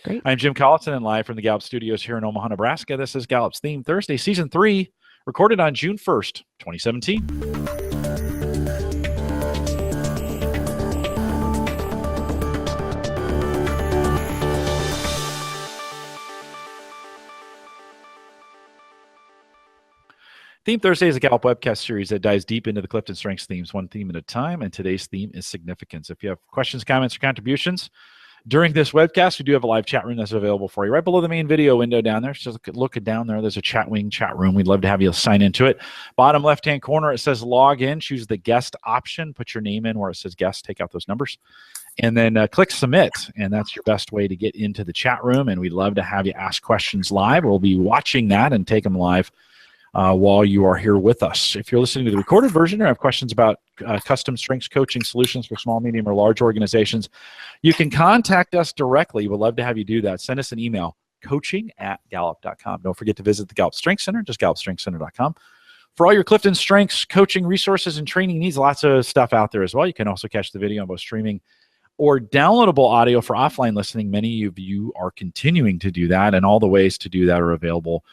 Great. I'm Jim Collison, and live from the Gallup Studios here in Omaha, Nebraska. This is Gallup's Theme Thursday, Season 3, recorded on June 1st, 2017. Theme Thursday is a Gallup webcast series that dives deep into the CliftonStrengths themes, one theme at a time, and today's theme is significance. If you have questions, comments, or contributions during this webcast, we do have a live chat room that's available for you right below the main video window down there. So look down there. There's a chat room. We'd love to have you sign into it. Bottom left-hand corner, it says log in. Choose the guest option. Put your name in where it says guest. Take out those numbers. And then click submit. And that's your best way to get into the chat room. And we'd love to have you ask questions live. We'll be watching that and take them live while you are here with us. If you're listening to the recorded version or have questions about custom strengths coaching solutions for small, medium, or large organizations, you can contact us directly. We'd love to have you do that. Send us an email, coaching@gallup.com. Don't forget to visit the Gallup Strengths Center, just gallupstrengthscenter.com. For all your CliftonStrengths coaching resources and training needs, lots of stuff out there as well. You can also catch the video on both streaming or downloadable audio for offline listening. Many of you are continuing to do that, and all the ways to do that are available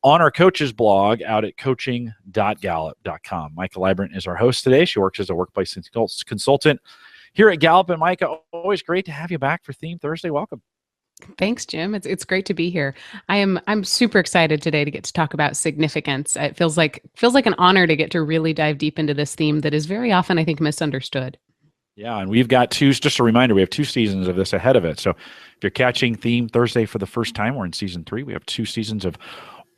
on our coaches blog out at coaching.gallup.com. Micah Librant is our host today. She works as a workplace consultant here at Gallup. And Micah, always great to have you back for Theme Thursday. Welcome. Thanks, Jim. It's great to be here. I'm super excited today to get to talk about significance. It feels like an honor to get to really dive deep into this theme that is very often, I think, misunderstood. Yeah, and we've got just a reminder, we have 2 seasons of this ahead of it. So if you're catching Theme Thursday for the first time, we're in season 3. We have 2 seasons of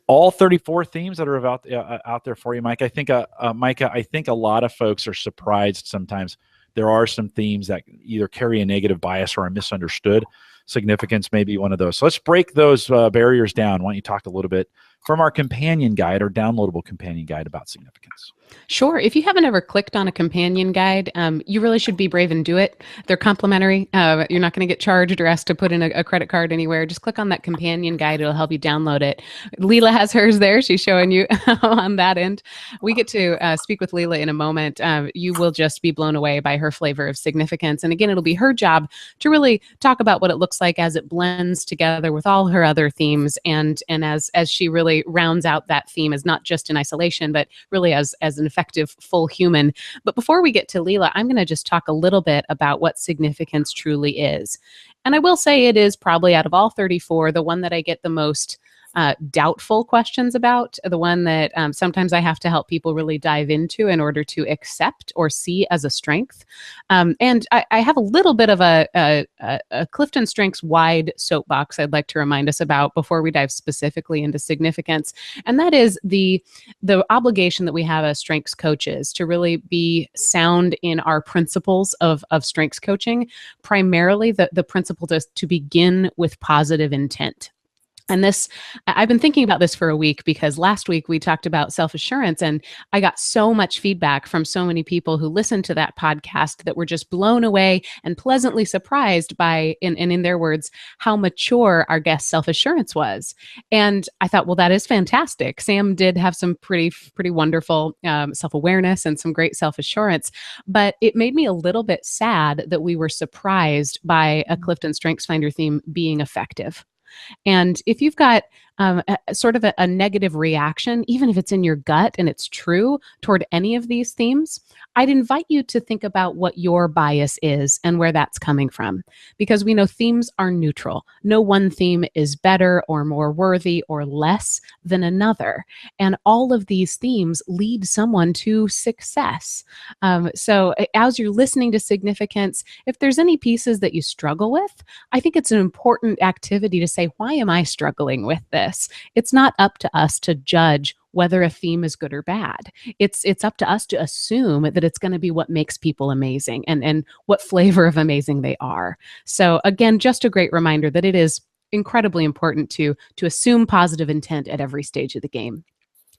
all 34 themes that are out there for you, Mike. I think, Micah, I think a lot of folks are surprised sometimes. There are some themes that either carry a negative bias or are misunderstood. Significance may be one of those. So let's break those barriers down. Why don't you talk a little bit from our companion guide or downloadable companion guide about significance? Sure. If you haven't ever clicked on a companion guide, you really should be brave and do it. They're complimentary. You're not going to get charged or asked to put in a credit card anywhere. Just click on that companion guide. It'll help you download it. Lila has hers there. She's showing you on that end. We get to speak with Lila in a moment. You will just be blown away by her flavor of significance. And again, it'll be her job to really talk about what it looks like as it blends together with all her other themes. And as she really rounds out that theme as not just in isolation, but really as an effective full human. But before we get to Lila, I'm going to just talk a little bit about what significance truly is. And I will say it is probably out of all 34, the one that I get the most doubtful questions about, the one that sometimes I have to help people really dive into in order to accept or see as a strength. And I have a little bit of a CliftonStrengths wide soapbox I'd like to remind us about before we dive specifically into significance. And that is the obligation that we have as strengths coaches to really be sound in our principles of strengths coaching, primarily the principle to begin with positive intent. And this, I've been thinking about this for a week because last week we talked about self-assurance, and I got so much feedback from so many people who listened to that podcast that were just blown away and pleasantly surprised by, in their words, how mature our guest self-assurance was. And I thought, well, that is fantastic. Sam did have some pretty wonderful self-awareness and some great self-assurance, but it made me a little bit sad that we were surprised by a CliftonStrengths Finder theme being effective. And if you've got sort of a negative reaction, even if it's in your gut and it's true toward any of these themes, I'd invite you to think about what your bias is and where that's coming from. Because we know themes are neutral. No one theme is better or more worthy or less than another. And all of these themes lead someone to success. So as you're listening to significance, if there's any pieces that you struggle with, I think it's an important activity to say, why am I struggling with this? It's not up to us to judge whether a theme is good or bad. It's up to us to assume that it's going to be what makes people amazing and what flavor of amazing they are. So again, just a great reminder that it is incredibly important to assume positive intent at every stage of the game.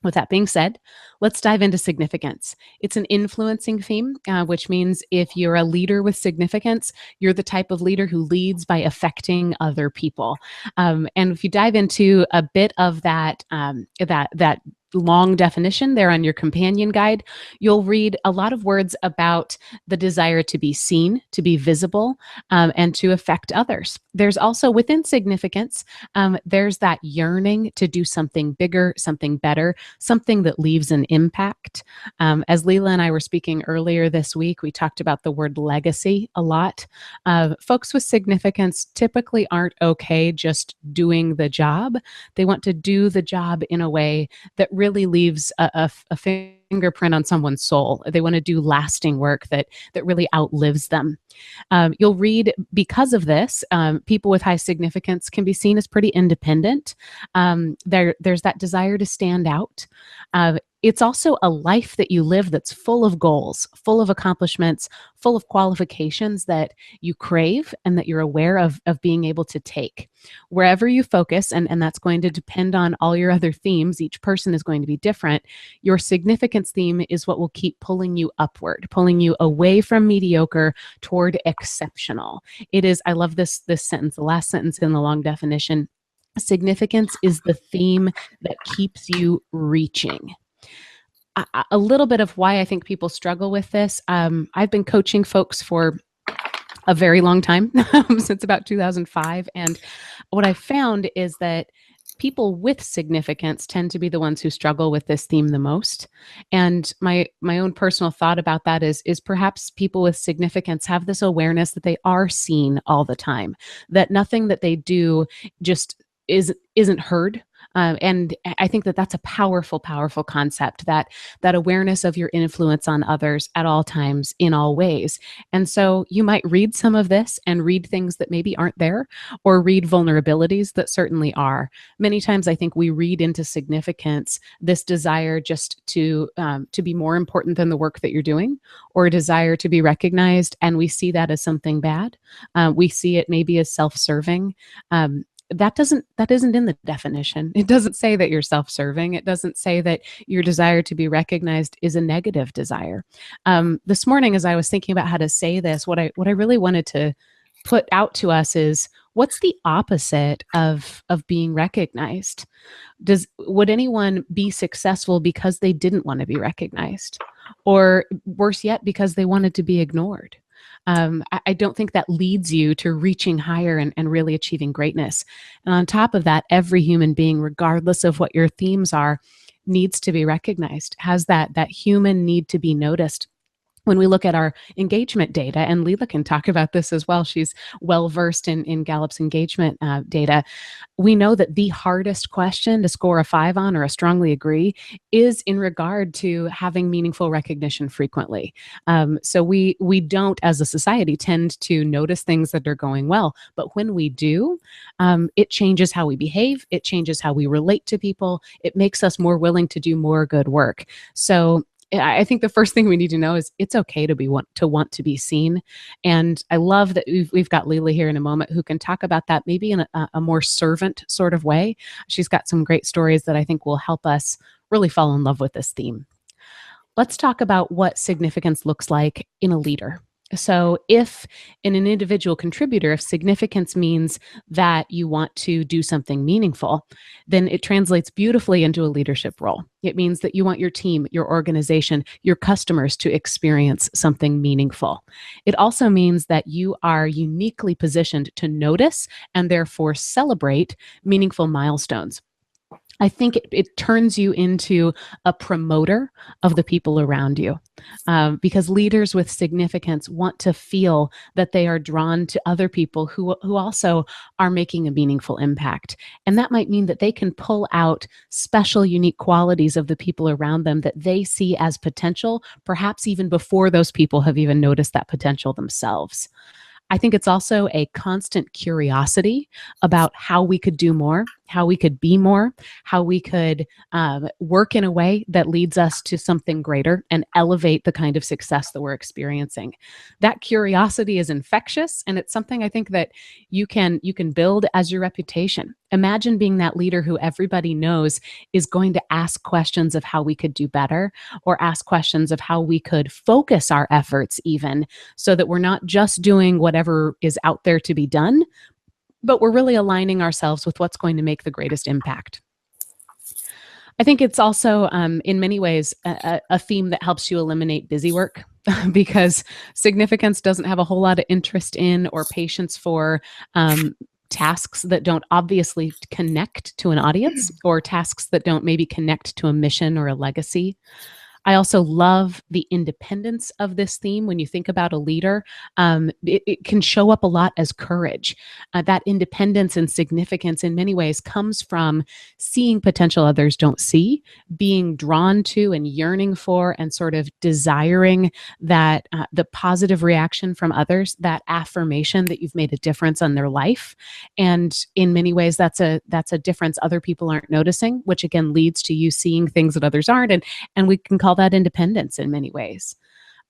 With that being said, let's dive into significance. It's an influencing theme, which means if you're a leader with significance, you're the type of leader who leads by affecting other people. And if you dive into a bit of that long definition there on your companion guide, you'll read a lot of words about the desire to be seen, to be visible, and to affect others. There's also within significance, there's that yearning to do something bigger, something better, something that leaves an impact. As Lila and I were speaking earlier this week, we talked about the word legacy a lot. Folks with significance typically aren't okay just doing the job. They want to do the job in a way that really leaves a fingerprint on someone's soul. They want to do lasting work that really outlives them. You'll read because of this, people with high significance can be seen as pretty independent. There's that desire to stand out. It's also a life that you live that's full of goals, full of accomplishments, full of qualifications that you crave and that you're aware of being able to take. Wherever you focus, and that's going to depend on all your other themes, each person is going to be different. Your significance theme is what will keep pulling you upward, pulling you away from mediocre toward exceptional. It is, I love this sentence, the last sentence in the long definition. Significance is the theme that keeps you reaching. A little bit of why I think people struggle with this. I've been coaching folks for a very long time, since about 2005. And what I found is that people with significance tend to be the ones who struggle with this theme the most. And my own personal thought about that is perhaps people with significance have this awareness that they are seen all the time, that nothing that they do just isn't heard. And I think that that's a powerful, powerful concept, that awareness of your influence on others at all times, in all ways. And so you might read some of this and read things that maybe aren't there, or read vulnerabilities that certainly are. Many times I think we read into significance this desire just to be more important than the work that you're doing, or a desire to be recognized, and we see that as something bad. We see it maybe as self-serving. That isn't in the definition. It doesn't say that you're self-serving. It doesn't say that your desire to be recognized is a negative desire. This morning, as I was thinking about how to say this, what I really wanted to put out to us is, what's the opposite of being recognized? Would anyone be successful because they didn't want to be recognized? Or worse yet, because they wanted to be ignored? I don't think that leads you to reaching higher and really achieving greatness. And on top of that, every human being, regardless of what your themes are, needs to be recognized, has that human need to be noticed. When we look at our engagement data, and Lila can talk about this as well, she's well-versed in Gallup's engagement data, we know that the hardest question to score a 5 on, or a strongly agree, is in regard to having meaningful recognition frequently. So we don't, as a society, tend to notice things that are going well, but when we do, it changes how we behave, it changes how we relate to people, it makes us more willing to do more good work. So I think the first thing we need to know is it's okay to want to be seen. And I love that we've got Lila here in a moment who can talk about that maybe in a more servant sort of way. She's got some great stories that I think will help us really fall in love with this theme. Let's talk about what significance looks like in a leader. So if in an individual contributor, if significance means that you want to do something meaningful, then it translates beautifully into a leadership role. It means that you want your team, your organization, your customers to experience something meaningful. It also means that you are uniquely positioned to notice and therefore celebrate meaningful milestones. I think it turns you into a promoter of the people around you, because leaders with significance want to feel that they are drawn to other people who also are making a meaningful impact. And that might mean that they can pull out special, unique qualities of the people around them that they see as potential, perhaps even before those people have even noticed that potential themselves. I think it's also a constant curiosity about how we could do more, how we could be more, how we could work in a way that leads us to something greater and elevate the kind of success that we're experiencing. That curiosity is infectious, and it's something I think that you can build as your reputation. Imagine being that leader who everybody knows is going to ask questions of how we could do better, or ask questions of how we could focus our efforts even, so that we're not just doing whatever is out there to be done, but we're really aligning ourselves with what's going to make the greatest impact. I think it's also, in many ways, a theme that helps you eliminate busy work because significance doesn't have a whole lot of interest in or patience for tasks that don't obviously connect to an audience or tasks that don't maybe connect to a mission or a legacy. I also love the independence of this theme. When you think about a leader, it can show up a lot as courage. That independence and significance in many ways comes from seeing potential others don't see, being drawn to and yearning for and sort of desiring that the positive reaction from others, that affirmation that you've made a difference on their life. And in many ways, that's a difference other people aren't noticing, which again leads to you seeing things that others aren't. And we can call that independence in many ways.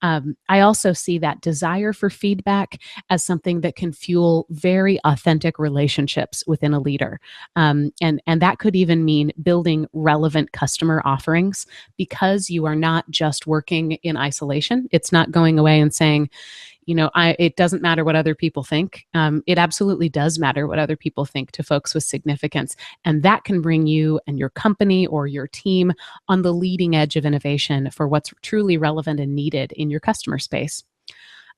I also see that desire for feedback as something that can fuel very authentic relationships within a leader. And that could even mean building relevant customer offerings because you are not just working in isolation. It's not going away and saying, it doesn't matter what other people think. It absolutely does matter what other people think to folks with significance. And that can bring you and your company or your team on the leading edge of innovation for what's truly relevant and needed in your customer space.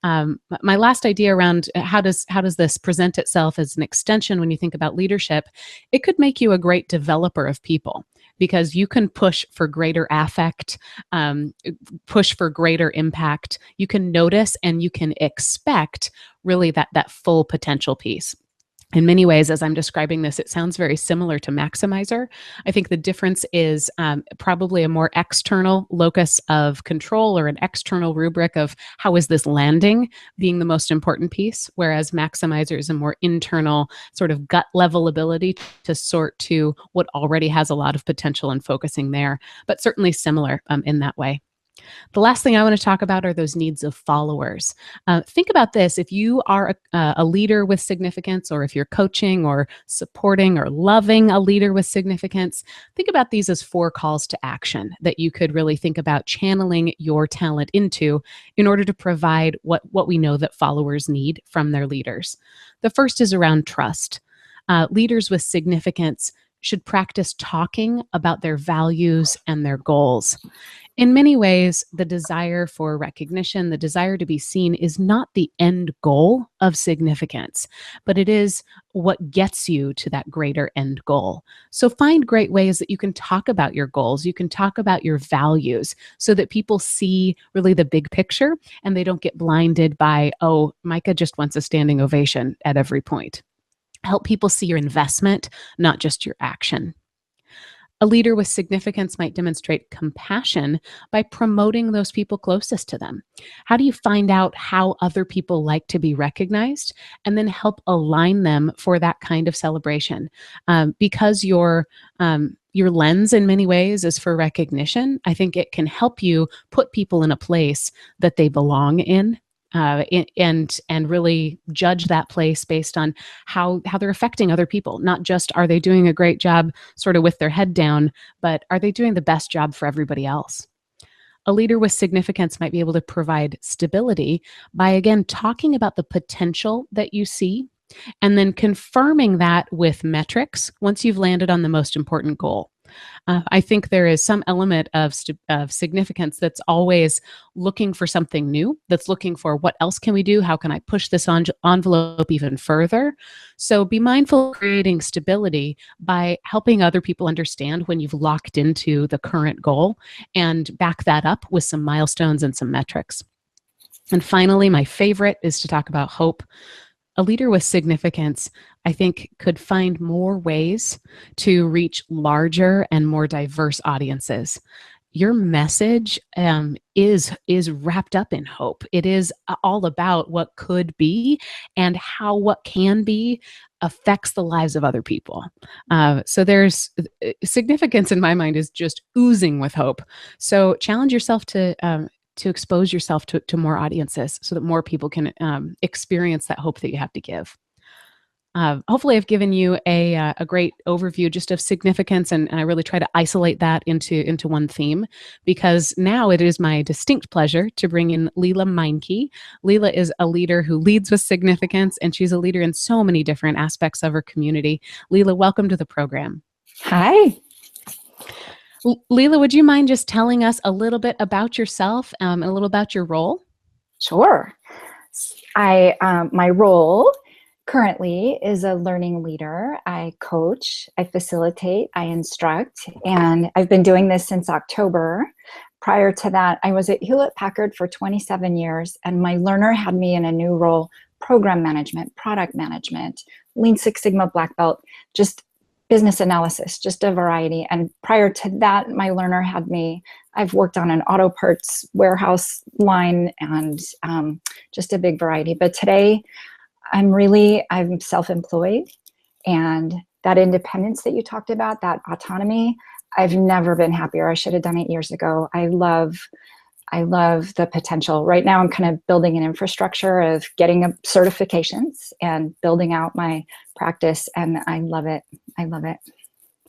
My last idea around how does this present itself as an extension when you think about leadership, it could make you a great developer of people because you can push for greater affect, push for greater impact. You can notice and you can expect really that full potential piece. In many ways, as I'm describing this, it sounds very similar to Maximizer. I think the difference is probably a more external locus of control or an external rubric of how is this landing being the most important piece, whereas Maximizer is a more internal sort of gut level ability to sort to what already has a lot of potential and focusing there, but certainly similar in that way. The last thing I want to talk about are those needs of followers. Think about this. If you are a leader with significance, or if you're coaching or supporting or loving a leader with significance, think about these as 4 calls to action that you could really think about channeling your talent into in order to provide what we know that followers need from their leaders. The first is around trust. Leaders with significance should practice talking about their values and their goals. In many ways, the desire for recognition, the desire to be seen is not the end goal of significance, but it is what gets you to that greater end goal. So find great ways that you can talk about your goals, you can talk about your values so that people see really the big picture and they don't get blinded by, oh, Micah just wants a standing ovation at every point. Help people see your investment, not just your action. A leader with significance might demonstrate compassion by promoting those people closest to them. How do you find out how other people like to be recognized and then help align them for that kind of celebration? Because your lens in many ways is for recognition, I think it can help you put people in a place that they belong in. And really judge that place based on how they're affecting other people. Not just are they doing a great job sort of with their head down, but are they doing the best job for everybody else? A leader with significance might be able to provide stability by, again, talking about the potential that you see and then confirming that with metrics once you've landed on the most important goal. I think there is some element of significance that's always looking for something new, that's looking for what else can we do? How can I push this envelope even further? So be mindful of creating stability by helping other people understand when you've locked into the current goal and back that up with some milestones and some metrics. And finally, my favorite is to talk about hope. A leader with significance, I think, could find more ways to reach larger and more diverse audiences. Your message is wrapped up in hope. It is all about what could be and how what can be affects the lives of other people. So there's significance in my mind is just oozing with hope. So challenge yourself to expose yourself to more audiences so that more people can experience that hope that you have to give. Hopefully I've given you a great overview just of significance, and I really try to isolate that into one theme, because now it is my distinct pleasure to bring in Lila Meinke. Lila is a leader who leads with significance, and she's a leader in so many different aspects of her community. Lila, welcome to the program. Hi. Lila, would you mind just telling us a little bit about yourself and a little about your role? Sure. My role currently is a learning leader. I coach, I facilitate, I instruct, and I've been doing this since October. Prior to that, I was at Hewlett Packard for 27 years, and my learner had me in a new role: program management, product management, Lean Six Sigma black belt, just business analysis, just a variety. And prior to that, my learner had me, I've worked on an auto parts warehouse line and just a big variety. But today, I'm self-employed, and that independence that you talked about, that autonomy, I've never been happier. I should have done it years ago. I love the potential. Right now, I'm kind of building an infrastructure of getting certifications and building out my practice, and I love it. I love it.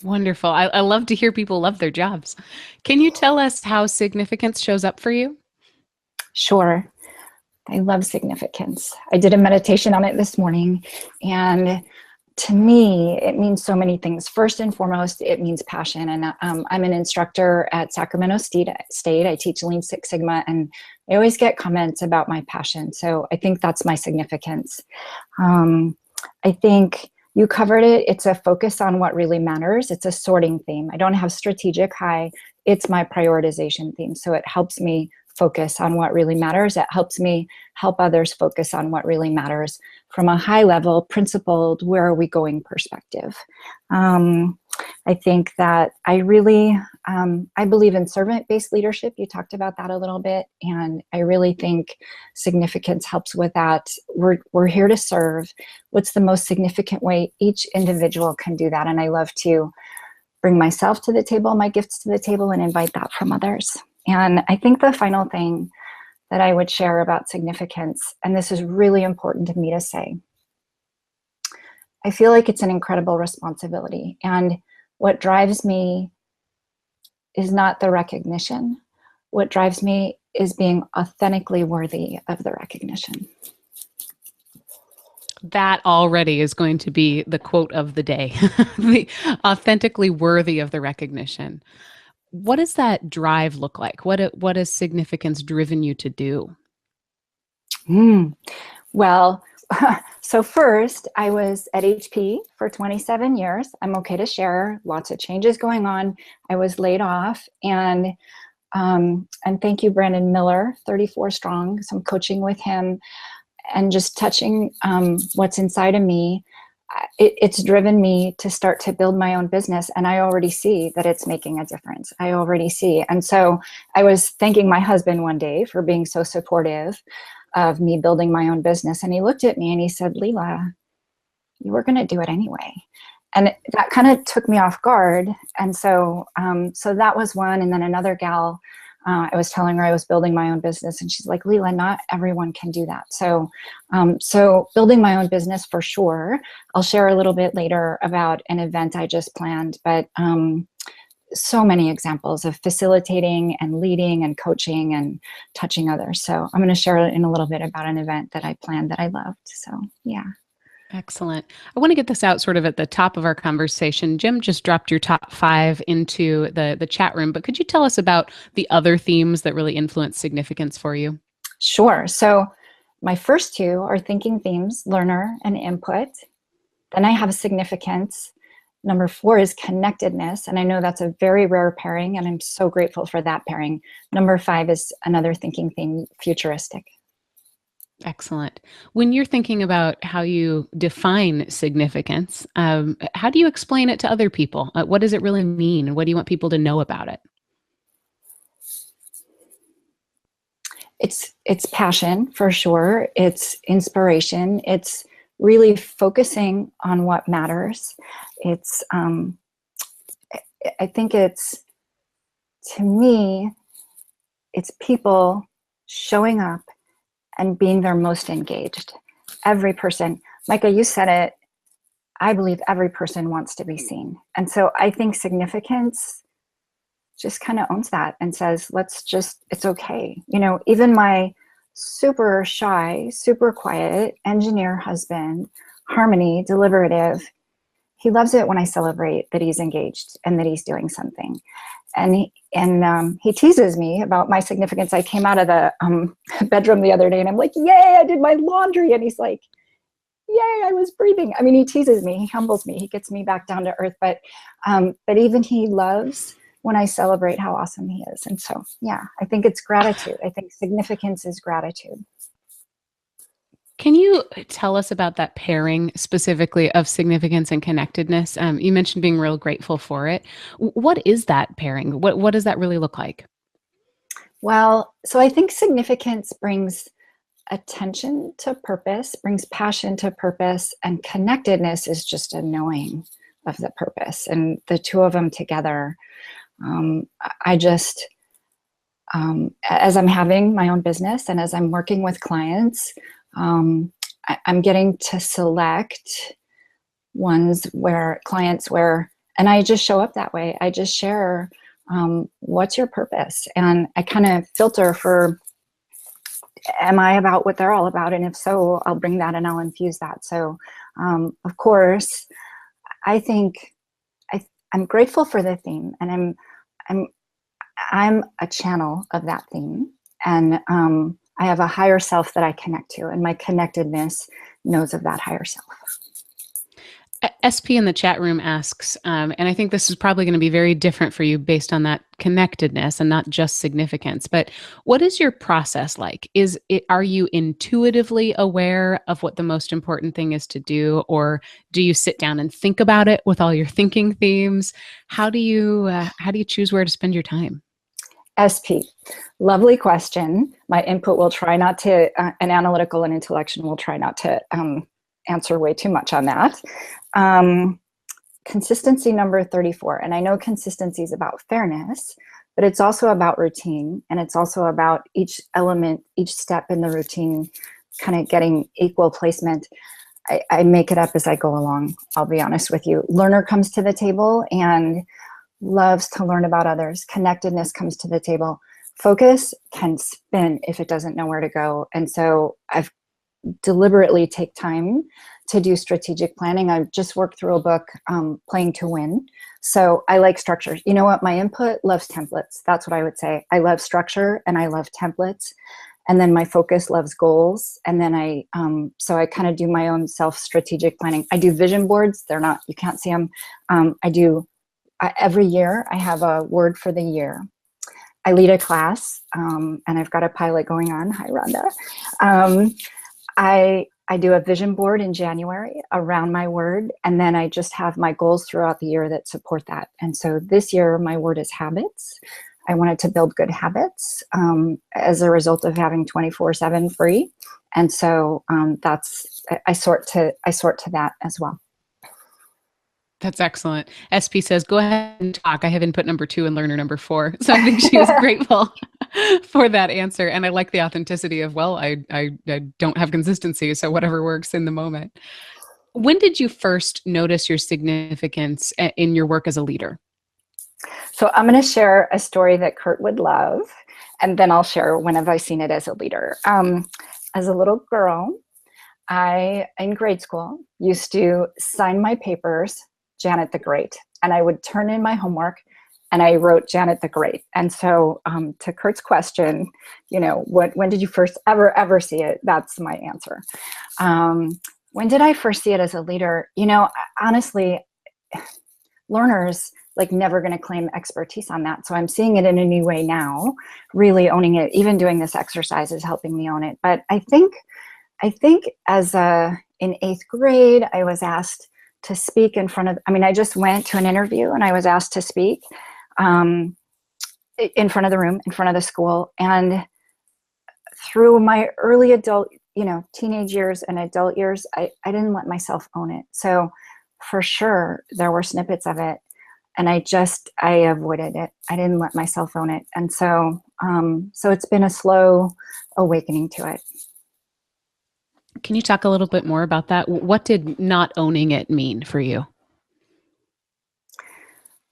Wonderful. I love to hear people love their jobs. Can you tell us how significance shows up for you? Sure. I love significance. I did a meditation on it this morning, and to me, it means so many things. First and foremost, it means passion. And I'm an instructor at Sacramento State. I teach Lean Six Sigma, and I always get comments about my passion. So I think that's my significance. I think you covered it. It's a focus on what really matters. It's a sorting theme. I don't have strategic high. It's my prioritization theme. So it helps me focus on what really matters. It helps me help others focus on what really matters from a high level, principled, where are we going perspective. I think that I believe in servant-based leadership. You talked about that a little bit, and I really think significance helps with that. We're here to serve. What's the most significant way each individual can do that? And I love to bring myself to the table, my gifts to the table, and invite that from others. And I think the final thing that I would share about significance, and this is really important to me to say, I feel like it's an incredible responsibility. And what drives me is not the recognition. What drives me is being authentically worthy of the recognition. That already is going to be the quote of the day, the authentically worthy of the recognition. What does that drive look like? What has significance driven you to do? Well, so first, I was at HP for 27 years. I'm okay to share, lots of changes going on. I was laid off, and thank you, Brandon Miller, 34 Strong, some coaching with him, and just touching what's inside of me. It's driven me to start to build my own business, and I already see that it's making a difference. I already see. And so I was thanking my husband one day for being so supportive of me building my own business. And he looked at me and he said, Lila, you were going to do it anyway. And that kind of took me off guard. And so that was one. And then another gal, I was telling her I was building my own business, and she's like, Lila, not everyone can do that. So building my own business for sure. I'll share a little bit later about an event I just planned, but so many examples of facilitating and leading and coaching and touching others. So I'm going to share in a little bit about an event that I planned that I loved. So yeah. Excellent. I want to get this out sort of at the top of our conversation. Jim just dropped your top 5 into the chat room, but could you tell us about the other themes that really influence significance for you? Sure. So my first 2 are thinking themes, learner and input. Then I have significance. Number 4 is connectedness. And I know that's a very rare pairing, and I'm so grateful for that pairing. Number 5 is another thinking theme, futuristic. Excellent. When you're thinking about how you define significance, how do you explain it to other people? What does it really mean? What do you want people to know about it? It's passion, for sure. It's inspiration. It's really focusing on what matters. It's, I think it's, to me, it's people showing up and being their most engaged. Every person, Micah, you said it, I believe every person wants to be seen. And so I think significance just kind of owns that and says, it's okay. You know, even my super shy, super quiet engineer husband, Harmony, deliberative, he loves it when I celebrate that he's engaged and that he's doing something. he teases me about my significance. I came out of the bedroom the other day and I'm like, yay, I did my laundry. And he's like, yay, I was breathing. I mean, he teases me, he humbles me, he gets me back down to earth. But even he loves when I celebrate how awesome he is. And so, yeah, I think it's gratitude. I think significance is gratitude. Can you tell us about that pairing specifically of significance and connectedness? You mentioned being real grateful for it. What is that pairing? What does that really look like? Well, so I think significance brings attention to purpose, brings passion to purpose, and connectedness is just a knowing of the purpose. And the two of them together, I just, as I'm having my own business and as I'm working with clients, I'm getting to select clients where, and I just show up that way. I just share, what's your purpose? And I kind of filter for, am I about what they're all about? And if so, I'll bring that and I'll infuse that. So, of course, I think I'm grateful for the theme, and I'm a channel of that theme. And, I have a higher self that I connect to, and my connectedness knows of that higher self. SP in the chat room asks, and I think this is probably going to be very different for you based on that connectedness and not just significance, but what is your process like? Are you intuitively aware of what the most important thing is to do, or do you sit down and think about it with all your thinking themes? How do you choose where to spend your time? SP, lovely question. My input will try not to, an analytical and intellectual will try not to answer way too much on that. Consistency number 34. And I know consistency is about fairness, but it's also about routine. And it's also about each element, each step in the routine kind of getting equal placement. I make it up as I go along, I'll be honest with you. Learner comes to the table and loves to learn about others. Connectedness comes to the table. Focus can spin if it doesn't know where to go. And so I've deliberately take time to do strategic planning. I've just worked through a book, Playing to Win. So I like structure. You know what? My input loves templates. That's what I would say. I love structure and I love templates. And then my focus loves goals. And then so I kind of do my own self-strategic planning. I do vision boards. They're not, you can't see them. Every year I have a word for the year. I lead a class, and I've got a pilot going on. Hi, Rhonda. I do a vision board in January around my word, and then I just have my goals throughout the year that support that. And so this year my word is habits. I wanted to build good habits as a result of having 24/7 free. And so I sort to that as well. That's excellent. SP says, go ahead and talk. I have input number 2 and learner number 4. So I think she was grateful for that answer. And I like the authenticity of, well, I don't have consistency, so whatever works in the moment. When did you first notice your significance in your work as a leader? So I'm going to share a story that Kurt would love, and then I'll share when have I seen it as a leader. As a little girl, I, in grade school, used to sign my papers Janet the Great, and I would turn in my homework and I wrote Janet the Great. And so to Kurt's question, you know, when did you first ever see it? That's my answer. When did I first see it as a leader? You know, honestly, learners like never going to claim expertise on that. So I'm seeing it in a new way now, really owning it. Even doing this exercise is helping me own it. But I think as in 8th grade, I was asked to speak in front of, I just went to an interview and I was asked to speak in front of the room, in front of the school. And through my early adult, teenage years and adult years, I didn't let myself own it. So for sure, there were snippets of it and I avoided it. I didn't let myself own it. And so it's been a slow awakening to it. Can you talk a little bit more about that? What did not owning it mean for you?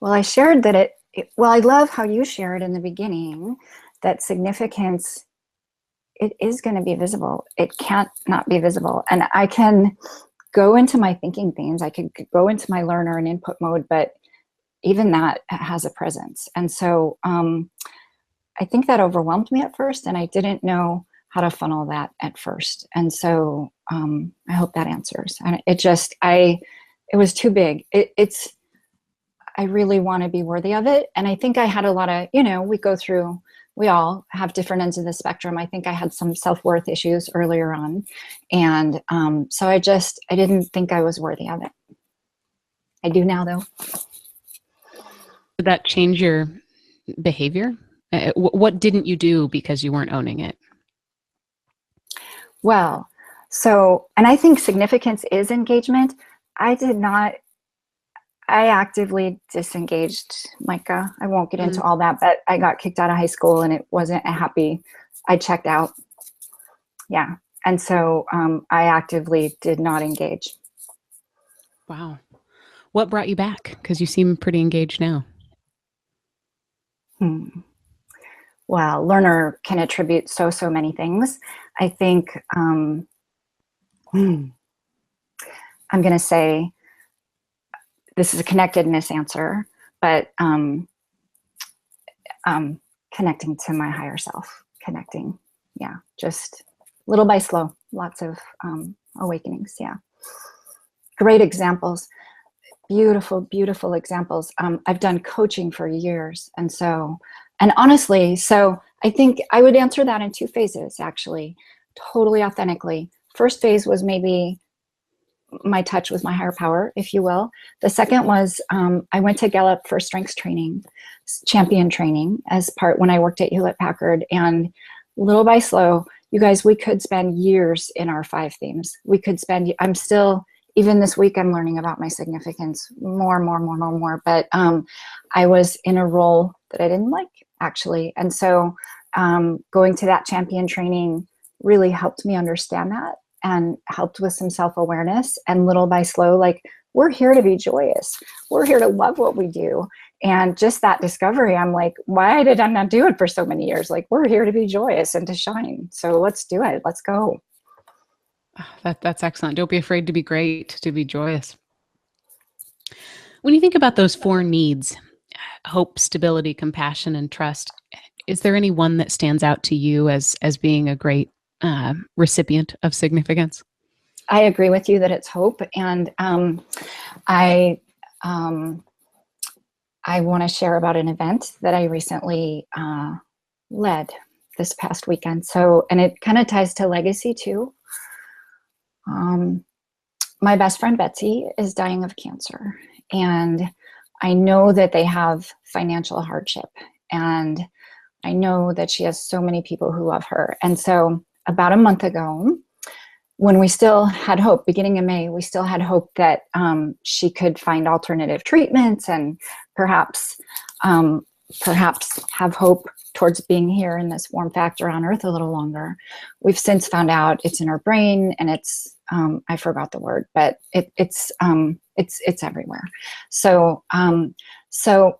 Well, I shared that I love how you shared in the beginning that significance, it is going to be visible. It can't not be visible. And I can go into my thinking themes. I could go into my learner and input mode, but even that has a presence. And so I think that overwhelmed me at first, and I didn't know how to funnel that at first. And so I hope that answers. And it was too big. I really want to be worthy of it. And I think I had a lot of, we all have different ends of the spectrum. I think I had some self-worth issues earlier on. And so I didn't think I was worthy of it. I do now, though. Did that change your behavior? What didn't you do because you weren't owning it? Well, and I think significance is engagement. I actively disengaged, Micah. I won't get into all that, but I got kicked out of high school and it wasn't I checked out. Yeah. And so I actively did not engage. Wow. What brought you back? Because you seem pretty engaged now. Well, learner can attribute so many things. I think I'm going to say this is a connectedness answer, but connecting to my higher self, yeah, just little by slow, lots of awakenings, yeah. Great examples, beautiful examples. I've done coaching for years, and honestly, I think I would answer that in 2 phases, actually, totally authentically. First phase was maybe my touch with my higher power, if you will. The second was I went to Gallup for strengths training, champion training when I worked at Hewlett Packard, and little by slow, you guys, we could spend years in our 5 themes. I'm still, even this week, I'm learning about my significance more, but I was in a role that I didn't like, actually. And so going to that champion training really helped me understand that and helped with some self-awareness. And little by slow, like, we're here to be joyous. We're here to love what we do. And just that discovery, I'm like, why did I not do it for so many years? Like, we're here to be joyous and to shine. So let's do it. Let's go. That's excellent. Don't be afraid to be great, to be joyous. When you think about those 4 needs, hope, stability, compassion, and trust, is there any one that stands out to you as being a great recipient of significance? I agree with you that it's hope. And I want to share about an event that I recently led this past weekend. And it kind of ties to legacy too. My best friend Betsy is dying of cancer, and I know that they have financial hardship, and I know that she has so many people who love her. And so about a month ago, when we still had hope, beginning of May, we still had hope that she could find alternative treatments and perhaps have hope towards being here in this form factor on Earth a little longer. We've since found out it's in her brain, and it's I forgot the word, but it's everywhere. So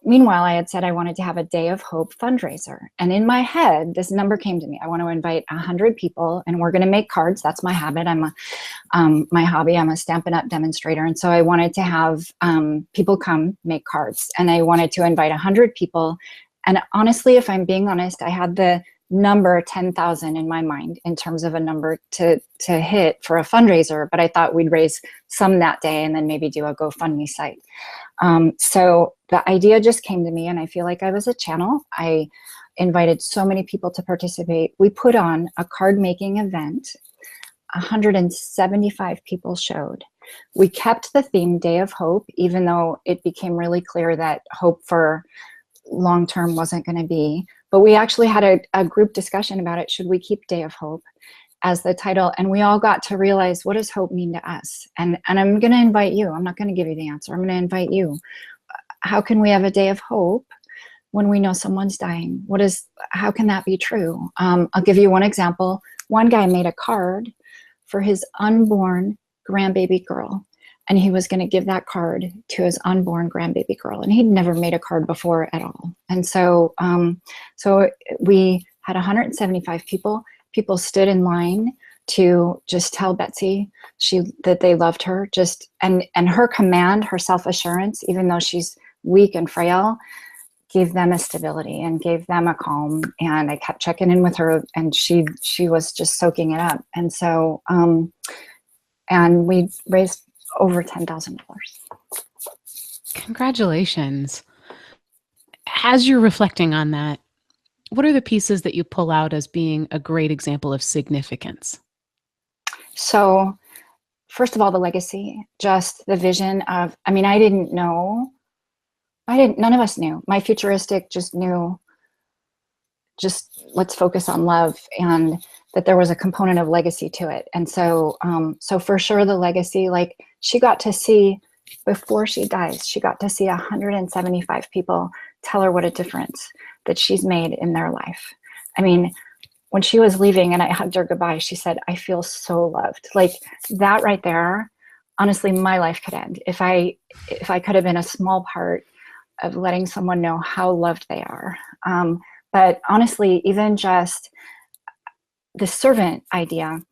meanwhile, I had said I wanted to have a Day of Hope fundraiser. And in my head, this number came to me. I want to invite 100 people, and we're going to make cards. That's my habit. My hobby. I'm a Stampin' Up! Demonstrator. And so I wanted to have people come make cards. And I wanted to invite 100 people. And honestly, if I'm being honest, I had the number 10,000 in my mind in terms of a number to hit for a fundraiser, but I thought we'd raise some that day and then maybe do a GoFundMe site. So the idea just came to me, and I feel like I was a channel. I invited so many people to participate. We put on a card making event. 175 people showed. We kept the theme Day of Hope, even though it became really clear that hope for long-term wasn't going to be. But we actually had a group discussion about it. Should we keep Day of Hope as the title? And we all got to realize, what does hope mean to us? And I'm going to invite you. I'm not going to give you the answer. I'm going to invite you. How can we have a Day of Hope when we know someone's dying? How can that be true? I'll give you one example. One guy made a card for his unborn grandbaby girl, and he was going to give that card to his unborn grandbaby girl. And he'd never made a card before at all. And so we had 175 people. People stood in line to just tell Betsy that they loved her. And her command, her self-assurance, even though she's weak and frail, gave them a stability and gave them a calm. And I kept checking in with her, and she was just soaking it up. And so, and we raised over $10,000. Congratulations. As you're reflecting on that, what are the pieces that you pull out as being a great example of significance? So first of all, the legacy, just the vision of, I mean, none of us knew. My futuristic just knew, just let's focus on love, and that there was a component of legacy to it. And so, so for sure the legacy, like she got to see, before she dies, she got to see 175 people tell her what a difference that she's made in their life. I mean, when she was leaving and I hugged her goodbye, she said, I feel so loved. Like that right there, honestly, my life could end if I could have been a small part of letting someone know how loved they are. But honestly, even just the servant idea,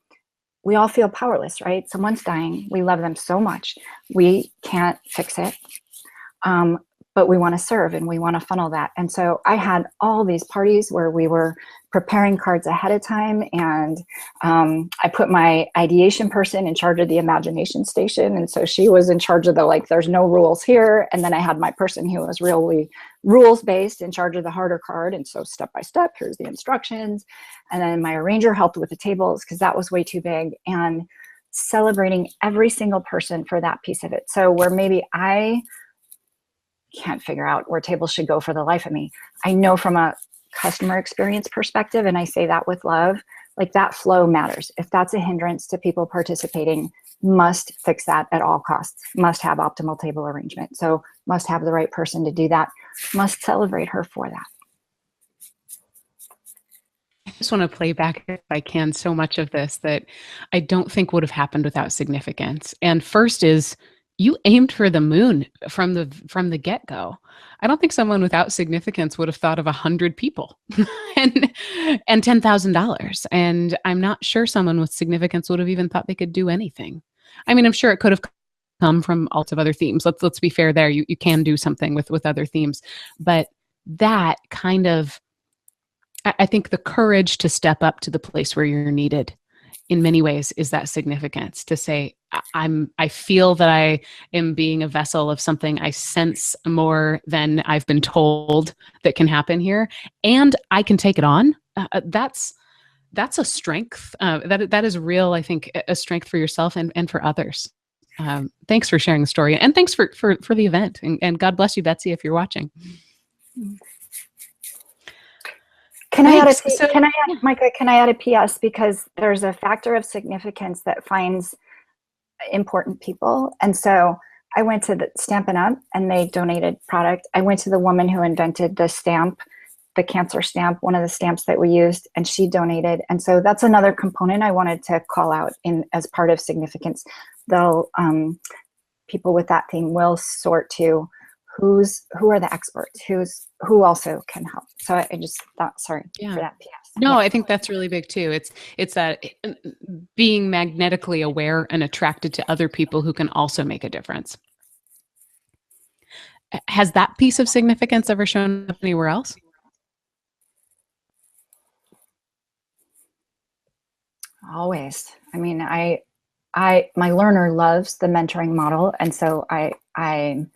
we all feel powerless, right? Someone's dying. We love them so much. We can't fix it. But we want to serve and we want to funnel that. And so I had all these parties where we were preparing cards ahead of time. And I put my ideation person in charge of the imagination station. And so she was in charge of the, like, there's no rules here. And then I had my person who was really rules-based in charge of the harder card. And so step by step, here's the instructions. And then my arranger helped with the tables because that was way too big. And celebrating every single person for that piece of it. So where maybe I can't figure out where tables should go for the life of me, I know from a customer experience perspective, and I say that with love, like that flow matters. If that's a hindrance to people participating, must fix that at all costs, must have optimal table arrangement. So must have the right person to do that, must celebrate her for that. I just want to play back, if I can, so much of this that I don't think would have happened without significance. And first is, you aimed for the moon from the get-go. I don't think someone without significance would have thought of 100 people and $10,000. And I'm not sure someone with significance would have even thought they could do anything. I mean, I'm sure it could have come from all of other themes. Let's be fair there. You can do something with other themes, but that kind of, I think the courage to step up to the place where you're needed in many ways is that significance, to say, I feel that I am being a vessel of something. I sense more than I've been told that can happen here, and I can take it on. That's a strength. That is real, I think, a strength for yourself and for others. Thanks for sharing the story, and thanks for the event. And God bless you, Betsy, if you're watching. Micah, can I add a PS? Because there's a factor of significance that finds important people. And so I went to the Stampin' Up and they donated product. I went to the woman who invented the stamp, the cancer stamp, one of the stamps that we used, and she donated. And so that's another component I wanted to call out in as part of significance. They'll, people with that theme will sort to who are the experts, who also can help. So I just thought, sorry for that PS. No, I think that's really big too. It's that being magnetically aware and attracted to other people who can also make a difference. Has that piece of significance ever shown up anywhere else? Always. I mean, my learner loves the mentoring model, and so I'm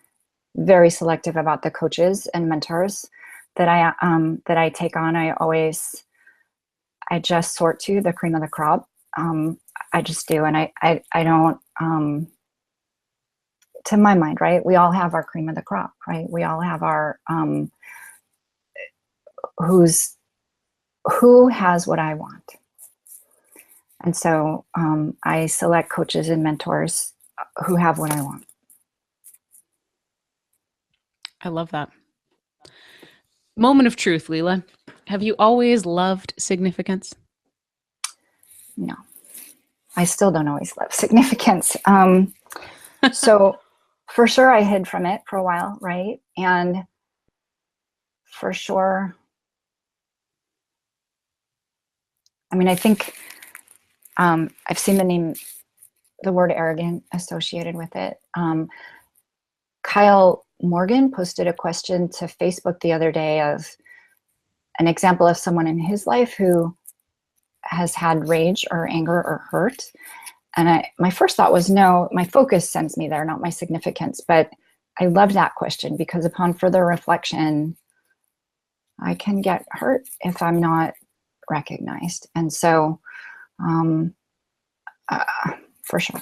very selective about the coaches and mentors that I take on. I just sort to the cream of the crop. I just do, and I don't. To my mind, right? We all have our cream of the crop, right? We all have our who has what I want. And so I select coaches and mentors who have what I want. I love that. Moment of truth, Lila. Have you always loved significance? No, I still don't always love significance. So for sure I hid from it for a while, right? And for sure, I mean, I think I've seen the word arrogant associated with it. Kyle Morgan posted a question to Facebook the other day of an example of someone in his life who has had rage or anger or hurt. And my first thought was, no, my focus sends me there, not my significance. But I loved that question because upon further reflection, I can get hurt if I'm not recognized. And so, for sure.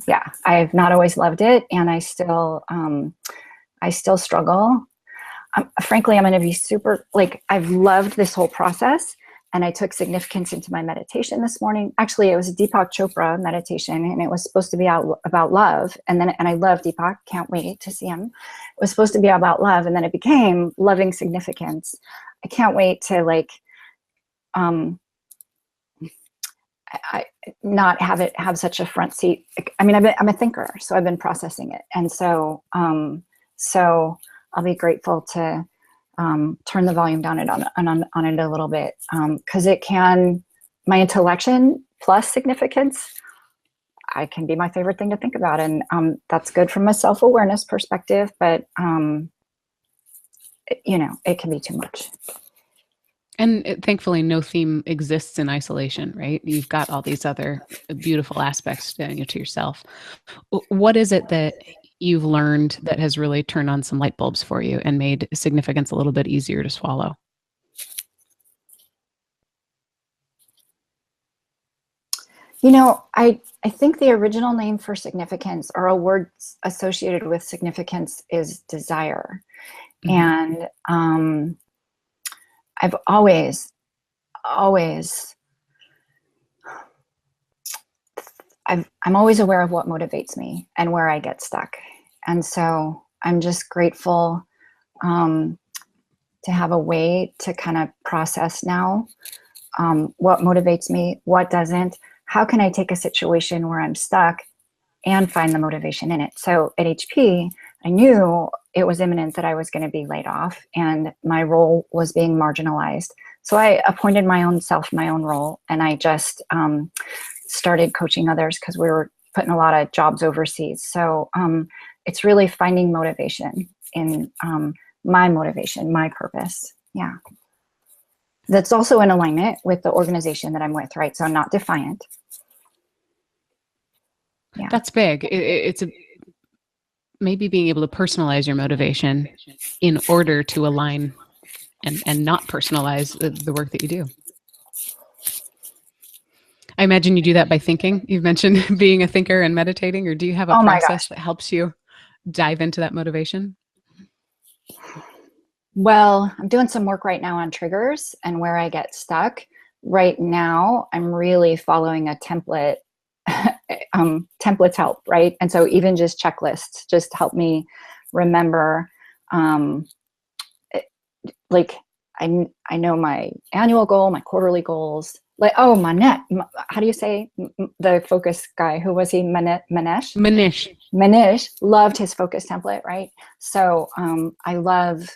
Yeah, I've not always loved it. And I still struggle. Frankly, I'm going to be super, like, I've loved this whole process. And I took significance into my meditation this morning. Actually, it was a Deepak Chopra meditation, and it was supposed to be about love. And I love Deepak, can't wait to see him. It was supposed to be about love, and then it became loving significance. I can't wait to I not have such a front seat. I mean, I'm a thinker, so I've been processing it. And so I'll be grateful to turn the volume down on it a little bit, because it can, my intellection plus significance, I can be my favorite thing to think about. And that's good from a self-awareness perspective, but it can be too much. And thankfully, no theme exists in isolation, right? You've got all these other beautiful aspects to yourself. What is it that you've learned that has really turned on some light bulbs for you and made significance a little bit easier to swallow? I think the original name for significance, or a word associated with significance, is desire. Mm-hmm. And I've always, I'm always aware of what motivates me and where I get stuck. And so I'm just grateful to have a way to kind of process now what motivates me, what doesn't. How can I take a situation where I'm stuck and find the motivation in it? So at HP, I knew it was imminent that I was going to be laid off, and my role was being marginalized. So I appointed my own self, my own role, and I just started coaching others because we were putting a lot of jobs overseas. So it's really finding motivation in my motivation, my purpose. Yeah. That's also in alignment with the organization that I'm with, right? So I'm not defiant. Yeah. That's big. It's maybe being able to personalize your motivation in order to align and not personalize the work that you do. I imagine you do that by thinking. You've mentioned being a thinker and meditating, or do you have a process that helps you dive into that motivation? Well, I'm doing some work right now on triggers and where I get stuck. Right now, I'm really following a template. Templates help, right? And so even just checklists just help me remember, I know my annual goal, my quarterly goals, how do you say the focus guy? Who was he? Manish loved his focus template, right? So I love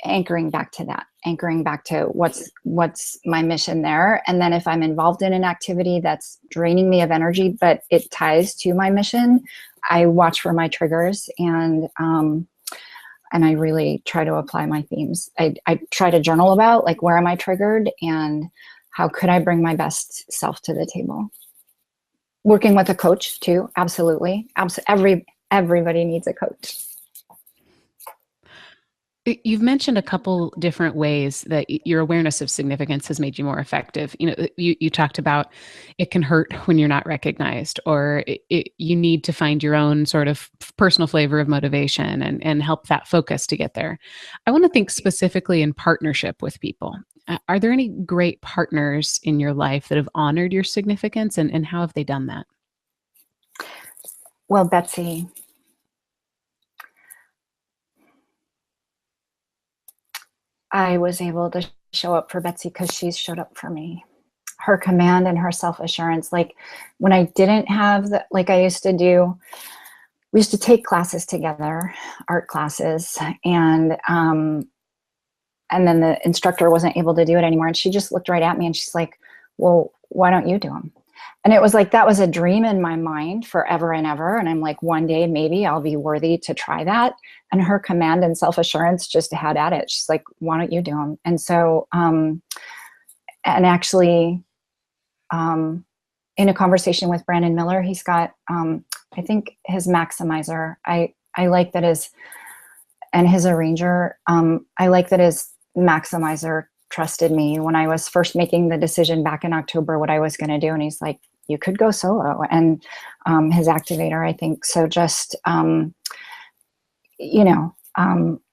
anchoring back to that, anchoring back to what's my mission there. And then if I'm involved in an activity that's draining me of energy, but it ties to my mission, I watch for my triggers, and I really try to apply my themes. I try to journal about, like, where am I triggered and how could I bring my best self to the table? Working with a coach too, absolutely. Everybody needs a coach. You've mentioned a couple different ways that your awareness of significance has made you more effective. You talked about it can hurt when you're not recognized, or you need to find your own sort of personal flavor of motivation and help that focus to get there. I want to think specifically in partnership with people. Are there any great partners in your life that have honored your significance, and how have they done that? Well, Betsy, I was able to show up for Betsy because she's showed up for me. Her command and her self-assurance, like when I didn't have like I used to do, we used to take classes together, art classes, and then the instructor wasn't able to do it anymore. And she just looked right at me and she's like, well, why don't you do them? And it was like, that was a dream in my mind forever and ever. And I'm like, one day maybe I'll be worthy to try that. And her command and self-assurance just had at it. She's like, why don't you do them? And so, and actually, in a conversation with Brandon Miller, he's got, I think his maximizer, I like that and his arranger, I like that his maximizer trusted me when I was first making the decision back in October what I was going to do. And he's like, you could go solo. And his activator, I think. So just,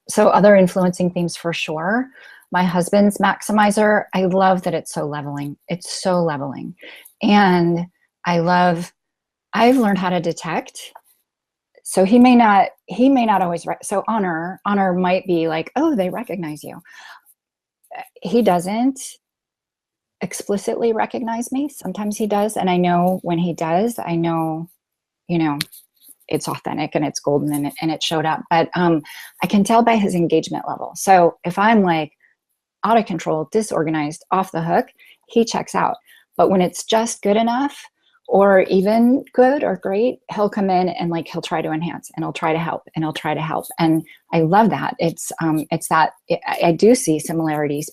so other influencing themes for sure. My husband's maximizer, I love that it's so leveling. It's so leveling. And I've learned how to detect. So he may not always, so honor might be like, oh, they recognize you. He doesn't explicitly recognize me. Sometimes he does. And I know when he does, I know, it's authentic and it's golden and it showed up. But I can tell by his engagement level. So if I'm like out of control, disorganized, off the hook, he checks out. But when it's just good enough or even good or great, he'll come in and like, he'll try to enhance and he'll try to help and he'll try to help. And I love that. I do see similarities.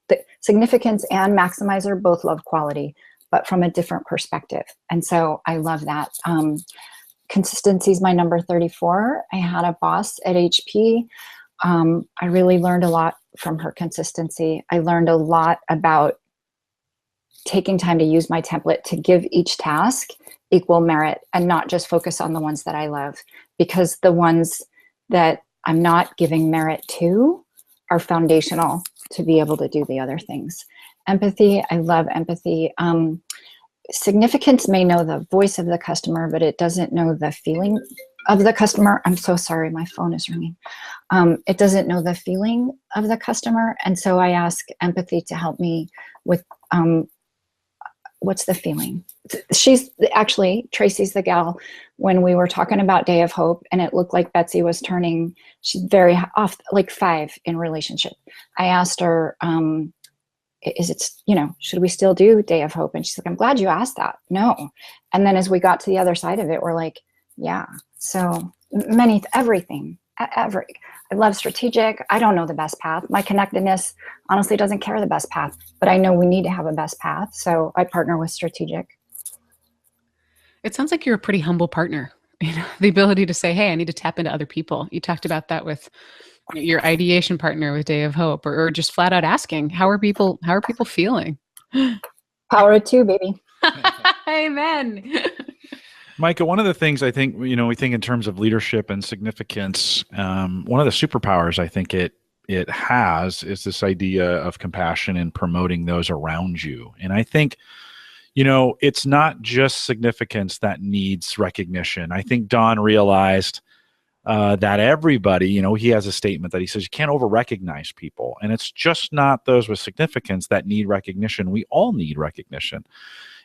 The significance and maximizer both love quality, but from a different perspective. And so I love that. Consistency is my number 34. I had a boss at HP. I really learned a lot from her consistency. I learned a lot about taking time to use my template to give each task equal merit and not just focus on the ones that I love, because the ones that I'm not giving merit to are foundational to be able to do the other things. Empathy, I love empathy. Significance may know the voice of the customer, but it doesn't know the feeling of the customer. I'm so sorry, my phone is ringing. It doesn't know the feeling of the customer. And so I ask empathy to help me with what's the feeling? Tracy's the gal when we were talking about Day of Hope and it looked like Betsy was turning, she's very off, like 5 in relationship. I asked her, should we still do Day of Hope? And she's like, I'm glad you asked that. No. And then as we got to the other side of it, we're like, yeah. So everything. I love strategic. I don't know the best path. My connectedness honestly doesn't care the best path, but I know we need to have a best path. So I partner with strategic. It sounds like you're a pretty humble partner. The ability to say, hey, I need to tap into other people. You talked about that with your ideation partner with Day of Hope, or just flat out asking, how are people feeling? Power of 2, baby. Amen. Micah, one of the things I think, we think in terms of leadership and significance, one of the superpowers I think it has is this idea of compassion and promoting those around you. And I think, it's not just significance that needs recognition. I think Don realized that everybody, he has a statement that he says, you can't over-recognize people. And it's just not those with significance that need recognition. We all need recognition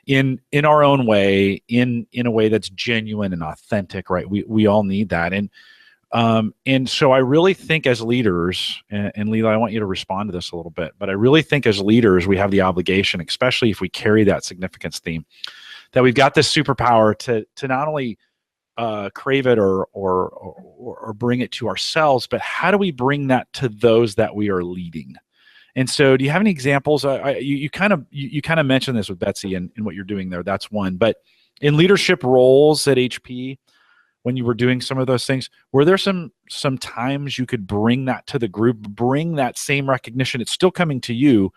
in our own way, in a way that's genuine and authentic, right? We all need that. And so I really think as leaders, and Lila, I want you to respond to this a little bit, but I really think as leaders, we have the obligation, especially if we carry that significance theme, that we've got this superpower to not only crave it or bring it to ourselves, but how do we bring that to those that we are leading? And so do you have any examples? You kind of mentioned this with Betsy and what you're doing there. That's one. But in leadership roles at HP, when you were doing some of those things, were there some times you could bring that to the group, bring that same recognition? It's still coming to you,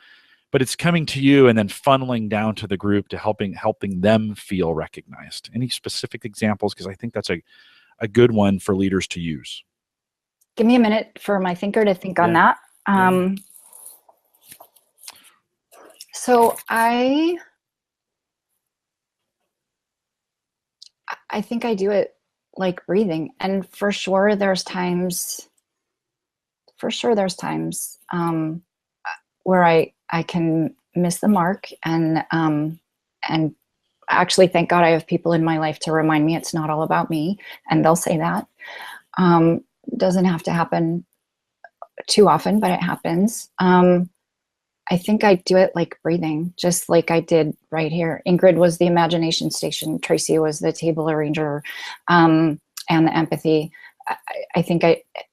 but it's coming to you and then funneling down to the group to helping them feel recognized. Any specific examples? Because I think that's a good one for leaders to use. Give me a minute for my thinker to think on that. So I think I do it like breathing, and for sure there's times where I can miss the mark, and actually thank God I have people in my life to remind me it's not all about me, and they'll say that. Doesn't have to happen too often, but it happens. I think I do it like breathing, just like I did right here. Ingrid was the imagination station. Tracy was the table arranger, and the empathy. I think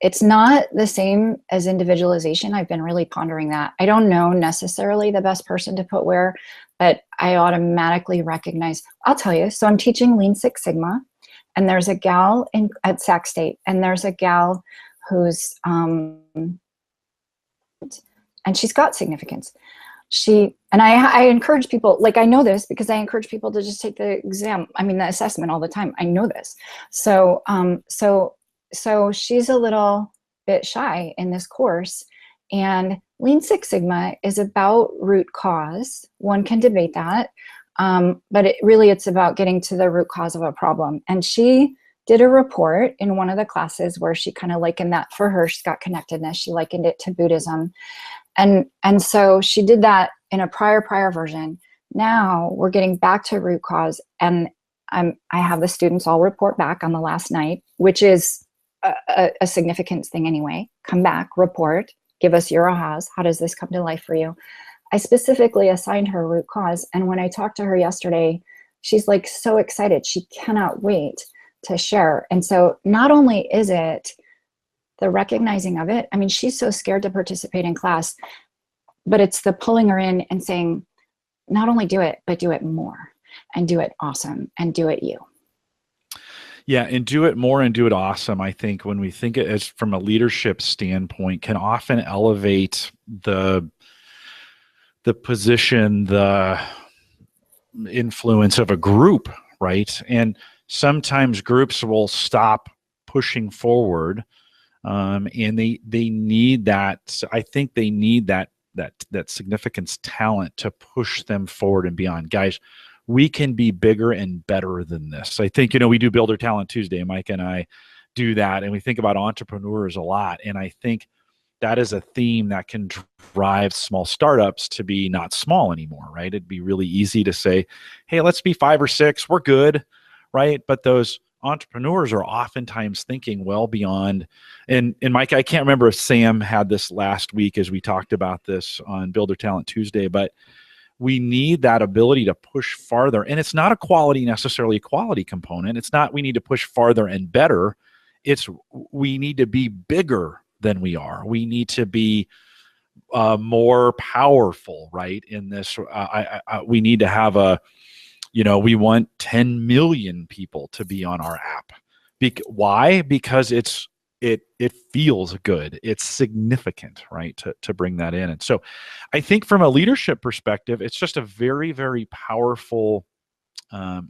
it's not the same as individualization. I've been really pondering that. I don't know necessarily the best person to put where, but I automatically recognize, I'll tell you. So I'm teaching Lean Six Sigma, and there's a gal at Sac State, and there's a gal who's, and she's got significance. I encourage people, like I know this because I encourage people to just take the exam. I mean, the assessment all the time. I know this. So she's a little bit shy in this course, and Lean Six Sigma is about root cause. One can debate that, but it's about getting to the root cause of a problem. And she did a report in one of the classes where she kind of likened that for her. She's got connectedness. She likened it to Buddhism. And so she did that in a prior version. Now we're getting back to root cause, and I have the students all report back on the last night, which is a significance thing anyway. Come back, report, give us your ahas. How does this come to life for you? I specifically assigned her root cause, and when I talked to her yesterday, she's like so excited. She cannot wait to share. And so not only is it the recognizing of it, I mean, she's so scared to participate in class, but it's the pulling her in and saying, not only do it, but do it more, and do it awesome, and do it you. Yeah, and do it more and do it awesome. I think when we think it as from a leadership standpoint, can often elevate the position, the influence of a group, right? And sometimes groups will stop pushing forward, and they need that. I think they need that significance talent to push them forward and beyond. Guys, we can be bigger and better than this. I think, we do Builder Talent Tuesday. Mike and I do that, and we think about entrepreneurs a lot. And I think that is a theme that can drive small startups to be not small anymore, right? It'd be really easy to say, hey, let's be 5 or 6, we're good, right? But those entrepreneurs are oftentimes thinking well beyond. And Mike, I can't remember if Sam had this last week as we talked about this on Builder Talent Tuesday, but we need that ability to push farther. And it's not necessarily a quality component. It's not we need to push farther and better. It's we need to be bigger than we are. We need to be more powerful, right? In this, we need to have we want 10 million people to be on our app. Why? Because it feels good. It's significant, right? To bring that in. And so I think from a leadership perspective, it's just a very, very powerful,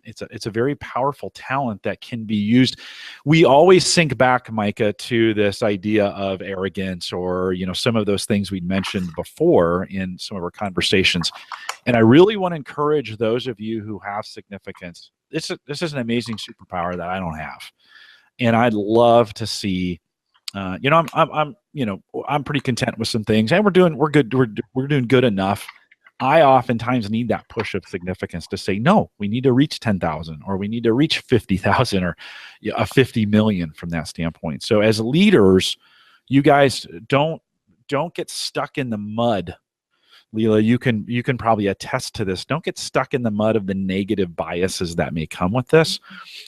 it's a very powerful talent that can be used. We always think back, Micah, to this idea of arrogance or, some of those things we'd mentioned before in some of our conversations. And I really want to encourage those of you who have significance. This is an amazing superpower that I don't have. And I'd love to see, I'm pretty content with some things, and we're doing good enough. I oftentimes need that push of significance to say, no, we need to reach 10,000, or we need to reach 50,000, or a 50 million from that standpoint. So as leaders, you guys don't get stuck in the mud. Lila, you can probably attest to this. Don't get stuck in the mud of the negative biases that may come with this.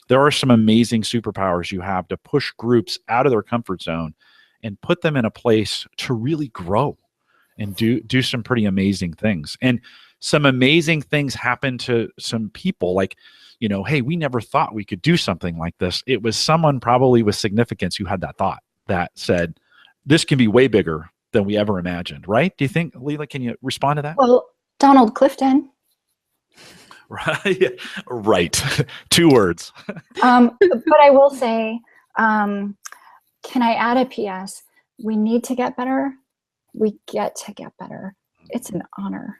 There are some amazing superpowers you have to push groups out of their comfort zone and put them in a place to really grow and do some pretty amazing things. And some amazing things happen to some people, like, hey, we never thought we could do something like this. It was someone probably with significance who had that thought that said, this can be way bigger than we ever imagined, right? Do you think, Lila, can you respond to that? Well, Donald Clifton. Right. 2 words. But I will say, can I add a PS? We need to get better. We get to get better. It's an honor.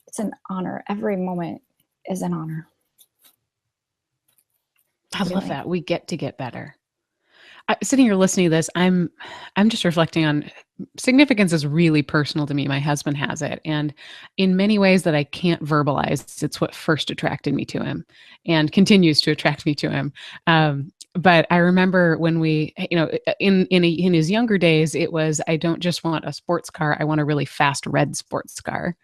It's an honor. Every moment is an honor. I love that. We get to get better. Sitting here listening to this, I'm just reflecting on significance is really personal to me. My husband has it. And in many ways that I can't verbalize, it's what first attracted me to him and continues to attract me to him. But I remember when we, in his younger days, it was, I don't just want a sports car, I want a really fast red sports car.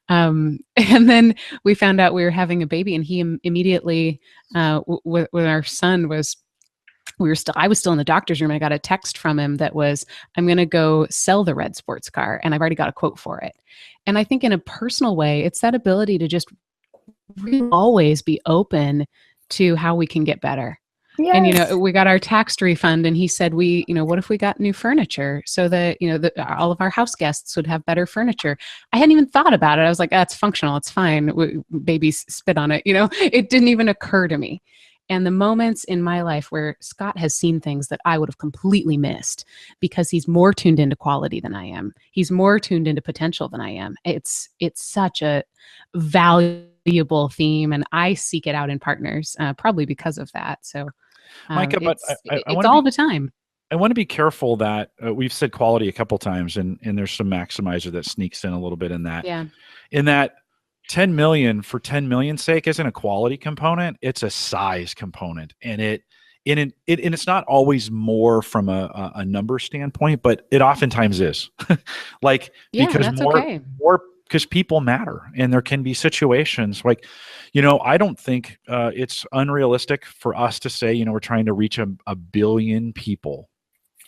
And then we found out we were having a baby, and he immediately, when our son was, I was still in the doctor's room. I got a text from him that was, I'm going to go sell the red sports car, and I've already got a quote for it. And I think in a personal way, it's that ability to just really always be open to how we can get better. Yes. And, we got our tax refund, and he said, what if we got new furniture so that, all of our house guests would have better furniture? I hadn't even thought about it. I was like, that's functional. It's fine. Babies spit on it. It didn't even occur to me. And the moments in my life where Scott has seen things that I would have completely missed because he's more tuned into quality than I am. He's more tuned into potential than I am. It's such a valuable theme, and I seek it out in partners, probably because of that. So, Micah, but it's all the time. I want to be careful that we've said quality a couple times, and there's some maximizer that sneaks in a little bit in that. Yeah. In that 10 million for 10 million's sake isn't a quality component; it's a size component, and it's not always more from a number standpoint, but it oftentimes is. Because more because people matter, and there can be situations like, I don't think it's unrealistic for us to say, we're trying to reach a billion people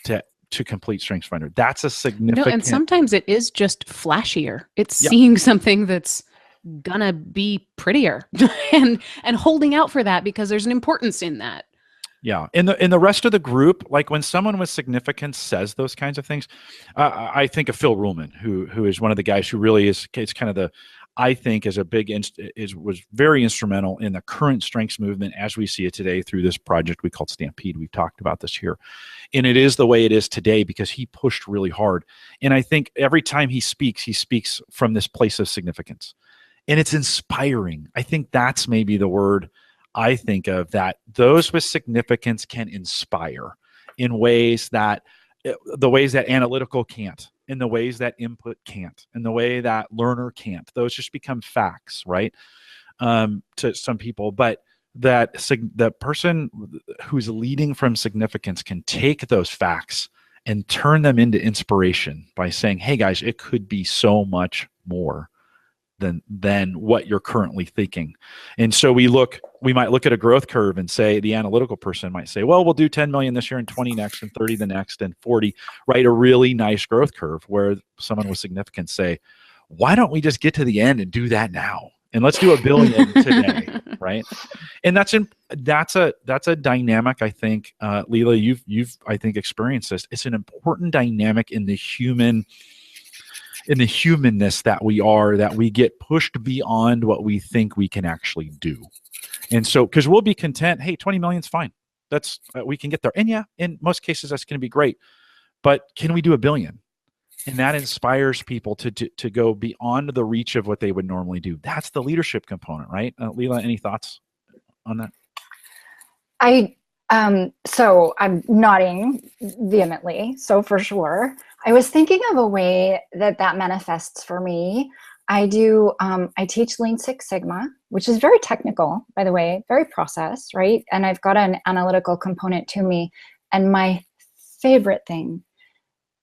to complete StrengthsFinder. That's a significant. No, and sometimes it is just flashier. It's seeing something that's gonna be prettier and holding out for that because there's an importance in that. Yeah. In the rest of the group, like when someone with significance says those kinds of things, I think of Phil Ruhlman, who is one of the guys who really is kind of I think is a big, was very instrumental in the current strengths movement as we see it today through this project we called Stampede. We've talked about this here. And it is the way it is today because he pushed really hard. And I think every time he speaks from this place of significance. And it's inspiring. I think that's maybe the word I think of, that those with significance can inspire in the ways that analytical can't, in the ways that input can't, in the way that learner can't. Those just become facts, right? To some people, but the person who's leading from significance can take those facts and turn them into inspiration by saying, hey guys, it could be so much more than what you're currently thinking. And so we might look at a growth curve and say, the analytical person might say, well, we'll do 10 million this year and 20 next and 30 the next and 40, right? A really nice growth curve, where someone with significance say, why don't we just get to the end and do that now? And let's do $1 billion today, right? And that's a dynamic. I think, Lila, you've I think experienced this. It's an important dynamic in the humanness that we get pushed beyond what we think we can actually do. And so, because we'll be content, hey, 20 million's fine. That's, we can get there. And yeah, in most cases, that's going to be great. But can we do $1 billion? And that inspires people to go beyond the reach of what they would normally do. That's the leadership component, right? Lila, any thoughts on that? So I'm nodding vehemently. So for sure, I was thinking of a way that manifests for me. I teach Lean Six Sigma, which is very technical, by the way, very process, right? And I've got an analytical component to me. And my favorite thing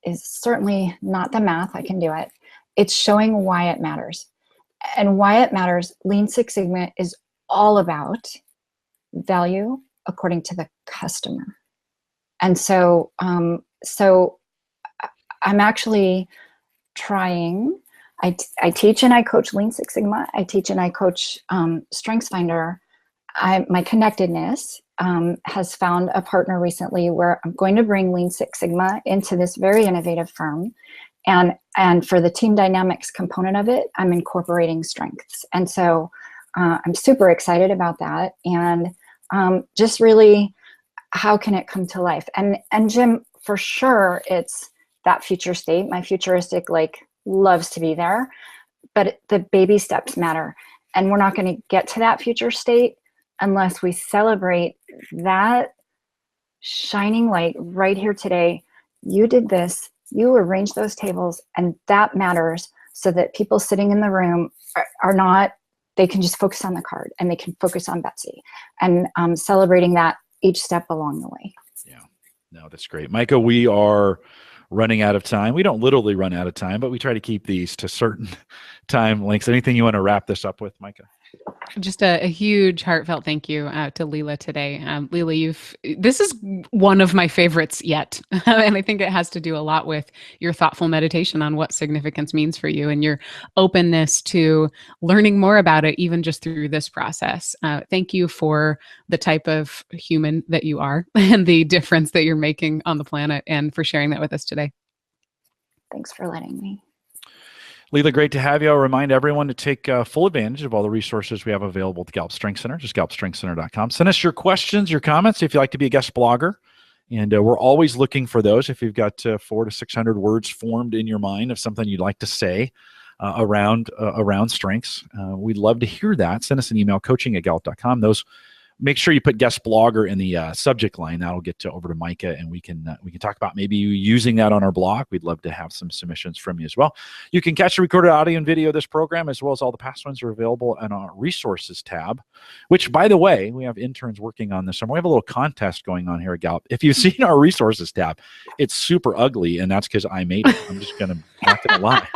is certainly not the math. I can do it. It's showing why it matters. And why it matters, Lean Six Sigma is all about value according to the customer. And so, I'm actually trying, I teach and I coach Lean Six Sigma. I teach and I coach StrengthsFinder. My Connectedness has found a partner recently where I'm going to bring Lean Six Sigma into this very innovative firm. And for the team dynamics component of it, I'm incorporating strengths. And so I'm super excited about that. And just really, how can it come to life? And Jim, for sure, it's that future state. My futuristic loves to be there, but the baby steps matter. And we're not going to get to that future state unless we celebrate that shining light right here today. You did this, you arranged those tables, and that matters, so that people sitting in the room are not, they can just focus on the card and they can focus on Betsy. And celebrating that each step along the way. Yeah, no, that's great. Micah, we are running out of time. We don't literally run out of time, but we try to keep these to certain time lengths. Anything you want to wrap this up with, Micah? Just a huge heartfelt thank you to Lila today. Lila, this is one of my favorites yet. And I think it has to do a lot with your thoughtful meditation on what significance means for you and your openness to learning more about it, even just through this process. Thank you for the type of human that you are and the difference that you're making on the planet, and for sharing that with us today. Thanks for letting me. Lila, great to have you. I'll remind everyone to take full advantage of all the resources we have available at the Gallup Strength Center, just gallupstrengthcenter.com. Send us your questions, your comments, if you'd like to be a guest blogger. And we're always looking for those. If you've got 400 to 600 words formed in your mind of something you'd like to say around strengths, we'd love to hear that. Send us an email, coaching@gallup.com. Make sure you put guest blogger in the subject line. That'll get over to Micah, and we can talk about maybe you using that on our blog. We'd love to have some submissions from you as well. You can catch the recorded audio and video of this program, as well as all the past ones are available on our resources tab, which, by the way, we have interns working on this summer. We have a little contest going on here at Gallup. If you've seen our resources tab, it's super ugly, and that's because I made it. I'm just not gonna lie.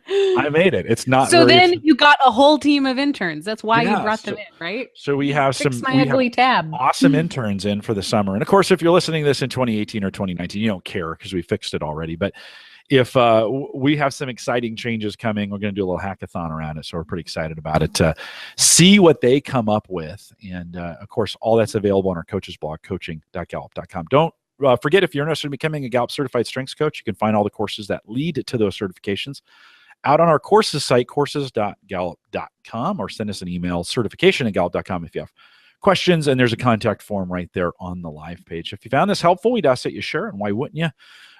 I made it. It's not. So then you got a whole team of interns. That's why you brought them in, right? So we have tab. Awesome interns in for the summer. And of course, if you're listening to this in 2018 or 2019, you don't care because we fixed it already. But if we have some exciting changes coming, we're going to do a little hackathon around it. So we're pretty excited about it to see what they come up with. And of course, all that's available on our coaches blog, coaching.gallup.com. Don't forget, if you're interested in becoming a Gallup certified strengths coach, you can find all the courses that lead to those certifications out on our courses site, courses.gallup.com, or send us an email, certification@gallup.com, if you have questions. And there's a contact form right there on the live page. If you found this helpful, we'd ask that you share, and why wouldn't you?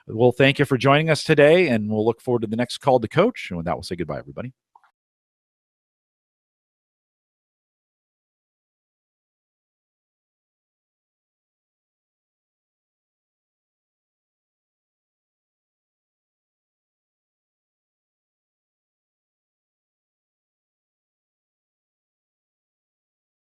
We'll thank you for joining us today, and we'll look forward to the next Call to Coach. And with that, we'll say goodbye, everybody.